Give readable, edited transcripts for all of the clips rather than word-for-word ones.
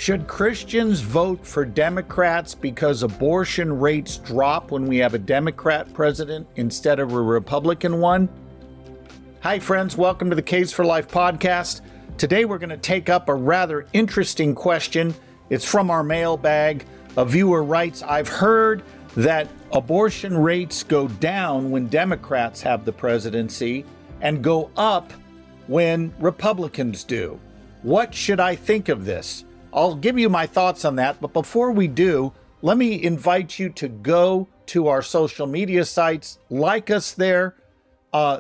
Should Christians vote for Democrats because abortion rates drop when we have a Democrat president instead of a Republican one? Hi, friends. Welcome to the Case for Life podcast. Today, we're going to take up a rather interesting question. It's from our mailbag. A viewer writes, I've heard that abortion rates go down when Democrats have the presidency and go up when Republicans do. What should I think of this? I'll give you my thoughts on that, but before we do, let me invite you to go to our social media sites, like us there,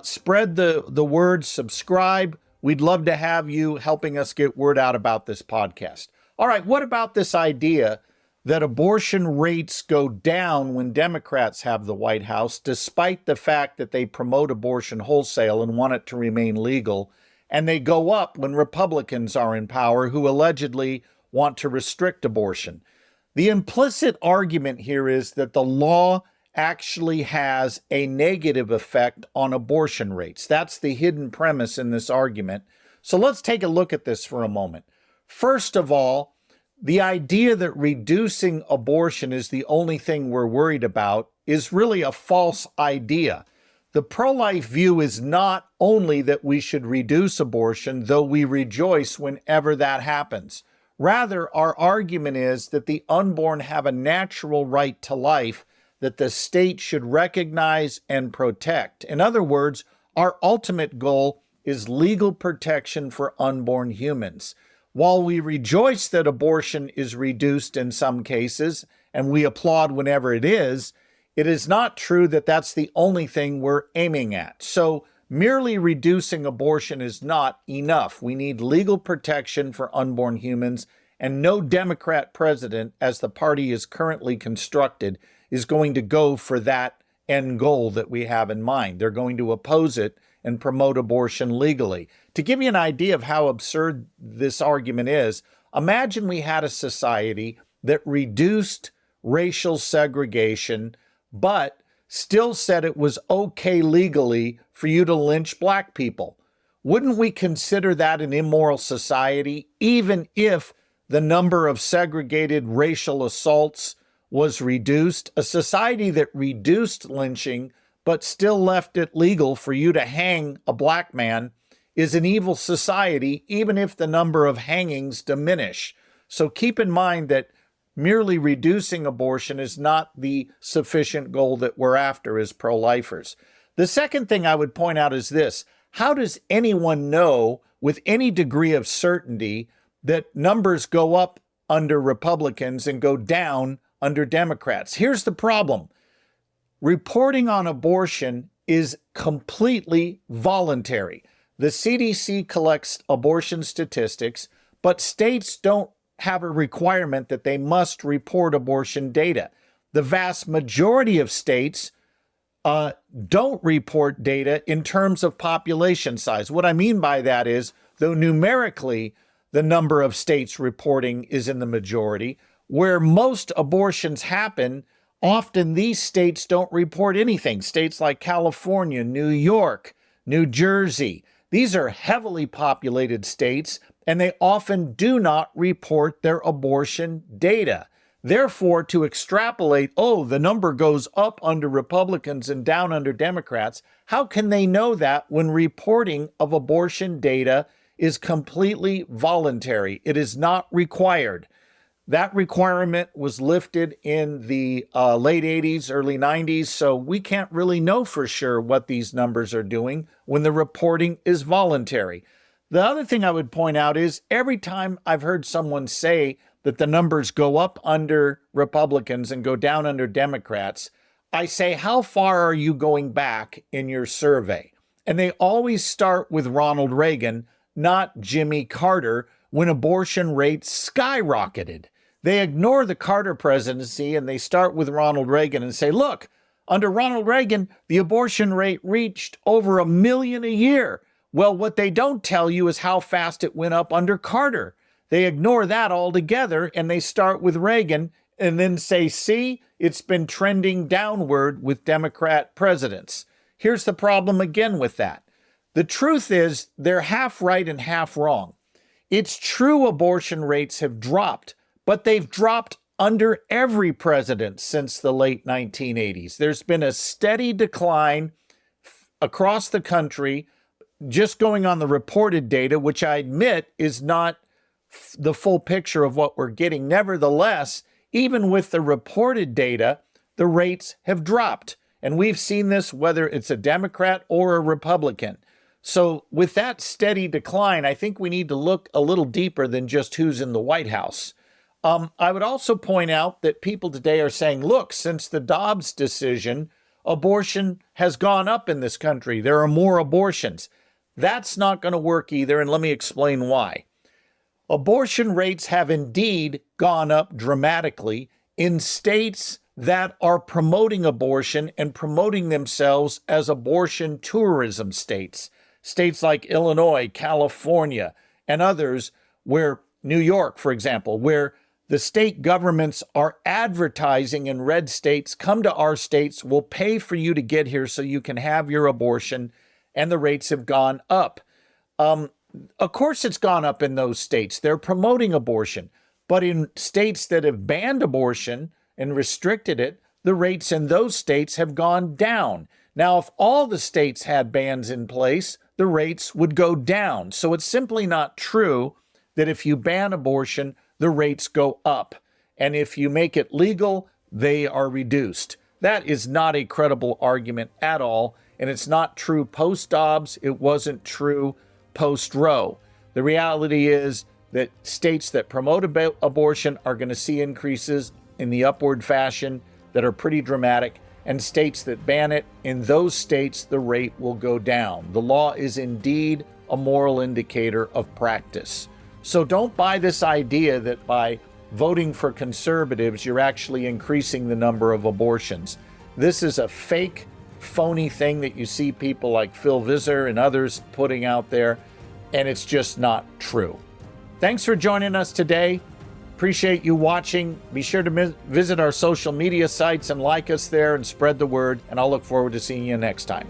spread the word, subscribe. We'd love to have you helping us get word out about this podcast. All right, what about this idea that abortion rates go down when Democrats have the White House, despite the fact that they promote abortion wholesale and want it to remain legal, and they go up when Republicans are in power, who allegedly want to restrict abortion? The implicit argument here is that the law actually has a negative effect on abortion rates. That's the hidden premise in this argument. So let's take a look at this for a moment. First of all, the idea that reducing abortion is the only thing we're worried about is really a false idea. The pro-life view is not only that we should reduce abortion, though we rejoice whenever that happens. Rather, our argument is that the unborn have a natural right to life that the state should recognize and protect. In other words, our ultimate goal is legal protection for unborn humans. While we rejoice that abortion is reduced in some cases, and we applaud whenever it is not true that that's the only thing we're aiming at. So merely reducing abortion is not enough. We need legal protection for unborn humans, and no Democrat president, as the party is currently constructed, is going to go for that end goal that we have in mind. They're going to oppose it and promote abortion legally. To give you an idea of how absurd this argument is, imagine we had a society that reduced racial segregation, but still said it was okay legally for you to lynch black people. Wouldn't we consider that an immoral society, even if the number of segregated racial assaults was reduced? A society that reduced lynching but still left it legal for you to hang a black man is an evil society, even if the number of hangings diminish. So keep in mind that merely reducing abortion is not the sufficient goal that we're after as pro-lifers. The second thing I would point out is this. How does anyone know with any degree of certainty that numbers go up under Republicans and go down under Democrats? Here's the problem. Reporting on abortion is completely voluntary. The CDC collects abortion statistics, but states don't have a requirement that they must report abortion data. The vast majority of states don't report data in terms of population size. What I mean by that is, though numerically the number of states reporting is in the majority, where most abortions happen, often these states don't report anything. States like California, New York, New Jersey, these are heavily populated states, and they often do not report their abortion data. Therefore, to extrapolate, the number goes up under Republicans and down under Democrats, how can they know that when reporting of abortion data is completely voluntary? It is not required. That requirement was lifted in the late 80s, early 90s, so we can't really know for sure what these numbers are doing when the reporting is voluntary. The other thing I would point out is every time I've heard someone say that the numbers go up under Republicans and go down under Democrats, I say, how far are you going back in your survey? And they always start with Ronald Reagan, not Jimmy Carter, when abortion rates skyrocketed. They ignore the Carter presidency and they start with Ronald Reagan and say, look, under Ronald Reagan, the abortion rate reached over 1 million a year. Well, what they don't tell you is how fast it went up under Carter. They ignore that altogether and they start with Reagan and then say, see, it's been trending downward with Democrat presidents. Here's the problem again with that. The truth is they're half right and half wrong. It's true abortion rates have dropped, but they've dropped under every president since the late 1980s. There's been a steady decline across the country, just going on the reported data, which I admit is not the full picture of what we're getting. Nevertheless, even with the reported data, the rates have dropped. And we've seen this whether it's a Democrat or a Republican. So with that steady decline, I think we need to look a little deeper than just who's in the White House. I would also point out that people today are saying, look, since the Dobbs decision, abortion has gone up in this country. There are more abortions. That's not going to work either, and let me explain why. Abortion rates have indeed gone up dramatically in states that are promoting abortion and promoting themselves as abortion tourism states. States like Illinois, California, and others, where New York, for example, where the state governments are advertising in red states, come to our states, we'll pay for you to get here so you can have your abortion, and the rates have gone up. Of course it's gone up in those states. They're promoting abortion. But in states that have banned abortion and restricted it, the rates in those states have gone down. Now, if all the states had bans in place, the rates would go down. So it's simply not true that if you ban abortion, the rates go up. And if you make it legal, they are reduced. That is not a credible argument at all. And it's not true post-Dobbs. It wasn't true post-Roe. The reality is that states that promote abortion are going to see increases in the upward fashion that are pretty dramatic. And states that ban it, in those states, the rate will go down. The law is indeed a moral indicator of practice. So don't buy this idea that by voting for conservatives, you're actually increasing the number of abortions. This is a fake, phony thing that you see people like Phil Visser and others putting out there, and it's just not true. Thanks for joining us today. Appreciate you watching. Be sure to visit our social media sites and like us there and spread the word, and I'll look forward to seeing you next time.